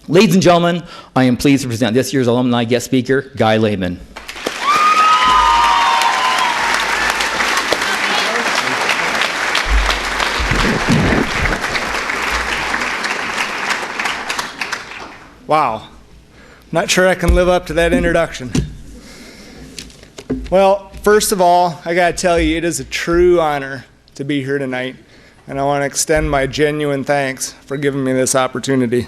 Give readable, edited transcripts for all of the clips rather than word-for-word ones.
Ladies and gentlemen, I am pleased to present this year's alumni guest speaker, Guy Leman. Wow, not sure I can live up to that introduction. Well, first of all, I gotta tell you, it is a true honor to be here tonight, and I want to extend my genuine thanks for giving me this opportunity.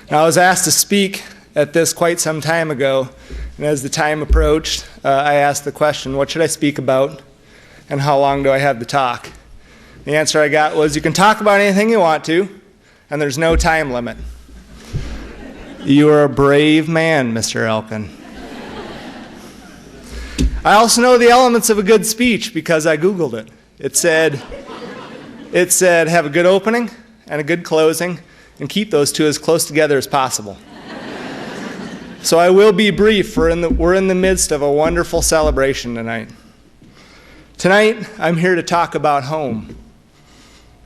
Now, I was asked to speak at this quite some time ago, and as the time approached, I asked the question, what should I speak about, and how long do I have to talk? The answer I got was, you can talk about anything you want to, and there's no time limit. You are a brave man, Mr. Elkin. I also know the elements of a good speech because I Googled it. It said, have a good opening and a good closing, and keep those two as close together as possible. So I will be brief. We're in the midst of a wonderful celebration tonight. Tonight, I'm here to talk about home,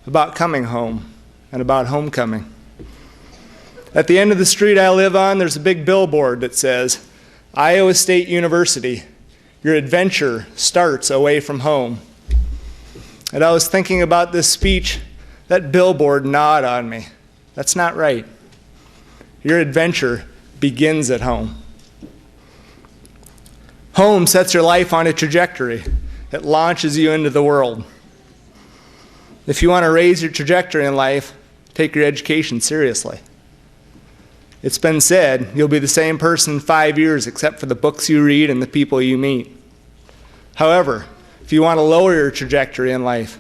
about coming home, and about homecoming. At the end of the street I live on, there's a big billboard that says, Iowa State University, your adventure starts away from home. And I was thinking about this speech, that billboard gnawed on me. That's not right. Your adventure begins at home. Home sets your life on a trajectory. It launches you into the world. If you want to raise your trajectory in life, take your education seriously. It's been said, you'll be the same person in 5 years except for the books you read and the people you meet. However, if you want to lower your trajectory in life,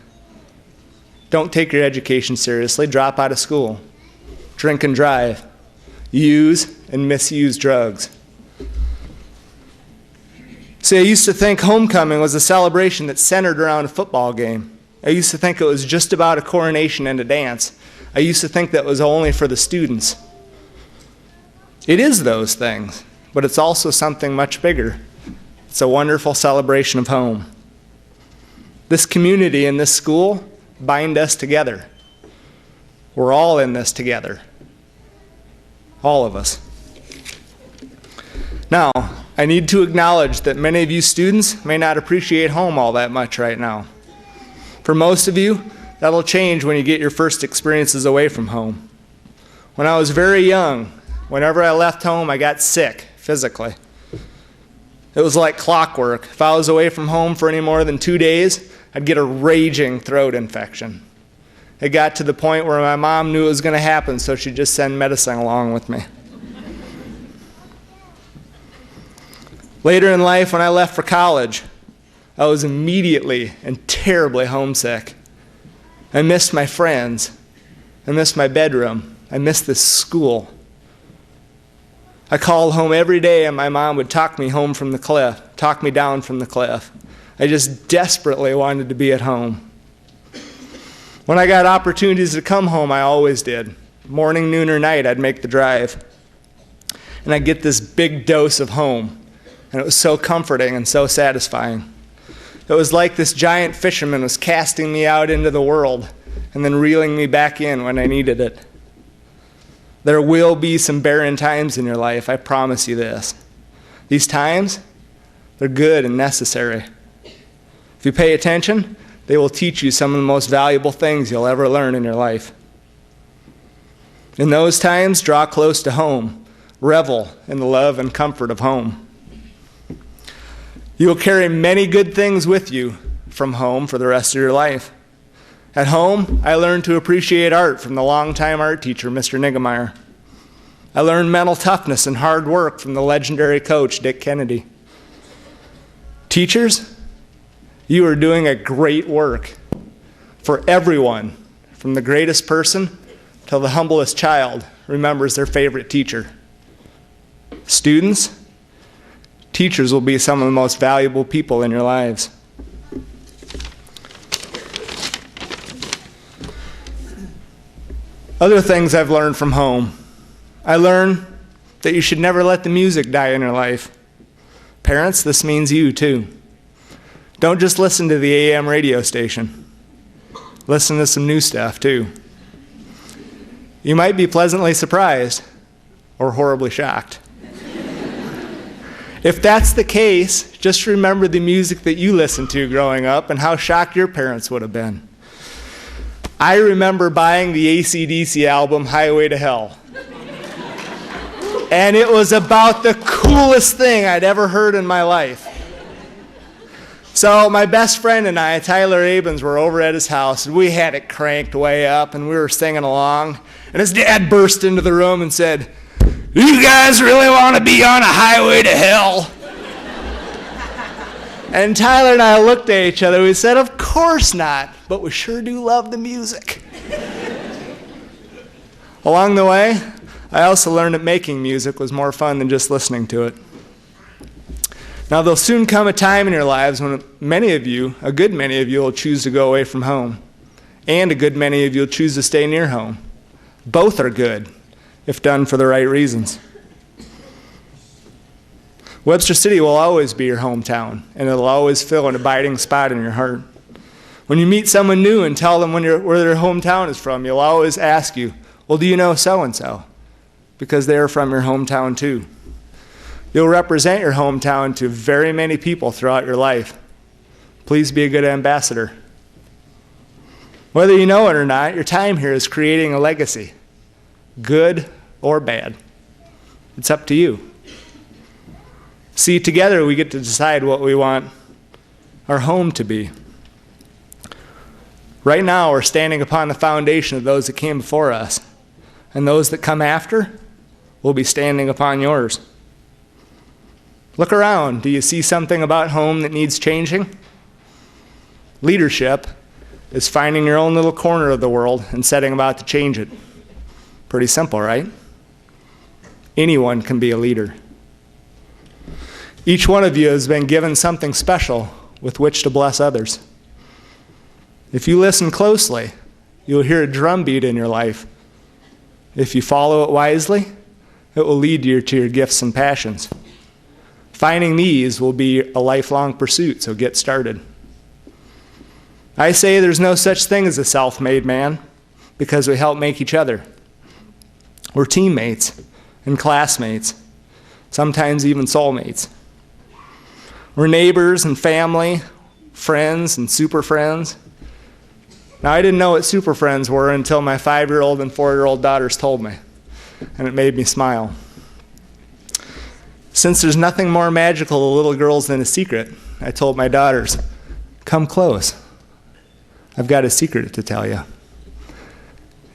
don't take your education seriously, drop out of school, drink and drive, use and misuse drugs. See, I used to think homecoming was a celebration that centered around a football game. I used to think it was just about a coronation and a dance. I used to think that was only for the students. It is those things, but it's also something much bigger. It's a wonderful celebration of home. This community and this school bind us together. We're all in this together. All of us. Now, I need to acknowledge that many of you students may not appreciate home all that much right now. For most of you, that'll change when you get your first experiences away from home. When I was very young, whenever I left home, I got sick, physically. It was like clockwork. If I was away from home for any more than 2 days, I'd get a raging throat infection. It got to the point where my mom knew it was going to happen, so she'd just send medicine along with me. Later in life, when I left for college, I was immediately and terribly homesick. I missed my friends. I missed my bedroom. I missed this school. I called home every day and my mom would talk me down from the cliff. I just desperately wanted to be at home. When I got opportunities to come home, I always did. Morning, noon, or night, I'd make the drive. And I'd get this big dose of home. And it was so comforting and so satisfying. It was like this giant fisherman was casting me out into the world and then reeling me back in when I needed it. There will be some barren times in your life, I promise you this. These times, they're good and necessary. If you pay attention, they will teach you some of the most valuable things you'll ever learn in your life. In those times, draw close to home. Revel in the love and comfort of home. You will carry many good things with you from home for the rest of your life. At home, I learned to appreciate art from the longtime art teacher, Mr. Niggemeyer. I learned mental toughness and hard work from the legendary coach, Dick Kennedy. Teachers, you are doing a great work for everyone, from the greatest person till the humblest child remembers their favorite teacher. Students, teachers will be some of the most valuable people in your lives. Other things I've learned from home. I learned that you should never let the music die in your life. Parents, this means you too. Don't just listen to the AM radio station. Listen to some new stuff too. You might be pleasantly surprised. or horribly shocked. If that's the case, just remember the music that you listened to growing up and how shocked your parents would have been. I remember buying the AC/DC album, Highway to Hell. And it was about the coolest thing I'd ever heard in my life. So my best friend and I, Tyler Abens, were over at his house, and we had it cranked way up, and we were singing along. And his dad burst into the room and said, "You guys really want to be on a highway to hell?" And Tyler and I looked at each other. We said, "Of course not, but we sure do love the music." Along the way, I also learned that making music was more fun than just listening to it. Now, there'll soon come a time in your lives when many of you, a good many of you, will choose to go away from home. And a good many of you will choose to stay near home. Both are good, if done for the right reasons. Webster City will always be your hometown, and it'll always fill an abiding spot in your heart. When you meet someone new and tell them where their hometown is from, you'll always ask you, "Well, do you know so-and-so?" Because they are from your hometown too. You'll represent your hometown to very many people throughout your life. Please be a good ambassador. Whether you know it or not, your time here is creating a legacy, good or bad. It's up to you. See, together we get to decide what we want our home to be. Right now, we're standing upon the foundation of those that came before us, and those that come after will be standing upon yours. Look around. Do you see something about home that needs changing? Leadership is finding your own little corner of the world and setting about to change it. Pretty simple, right? Anyone can be a leader. Each one of you has been given something special with which to bless others. If you listen closely, you'll hear a drumbeat in your life. If you follow it wisely, it will lead you to your gifts and passions. Finding these will be a lifelong pursuit, so get started. I say there's no such thing as a self-made man because we help make each other. We're teammates and classmates, sometimes even soulmates. We're neighbors and family, friends and super friends. Now, I didn't know what super friends were until my 5-year-old and 4-year-old daughters told me, and it made me smile. Since there's nothing more magical to little girls than a secret, I told my daughters, "Come close. I've got a secret to tell you."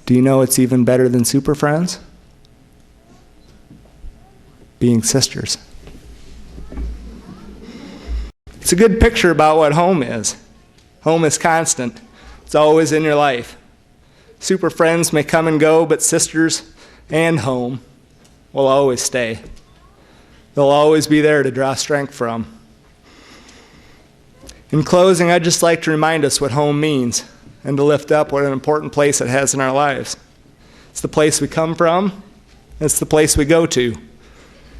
Do you know what's even better than super friends? Being sisters. It's a good picture about what home is. Home is constant. It's always in your life. Super friends may come and go, but sisters and home will always stay. They'll always be there to draw strength from. In closing, I'd just like to remind us what home means and to lift up what an important place it has in our lives. It's the place we come from. It's the place we go to.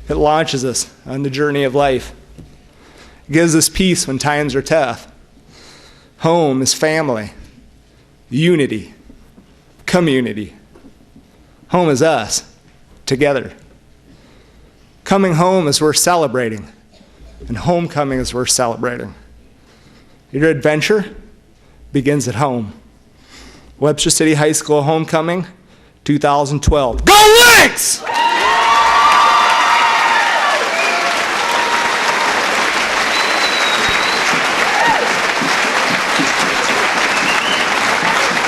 It launches us on the journey of life. It gives us peace when times are tough. Home is family, unity, community. Home is us, together. Coming home is worth celebrating, and homecoming is worth celebrating. Your adventure begins at home. Webster City High School Homecoming, 2012. Go Lynx!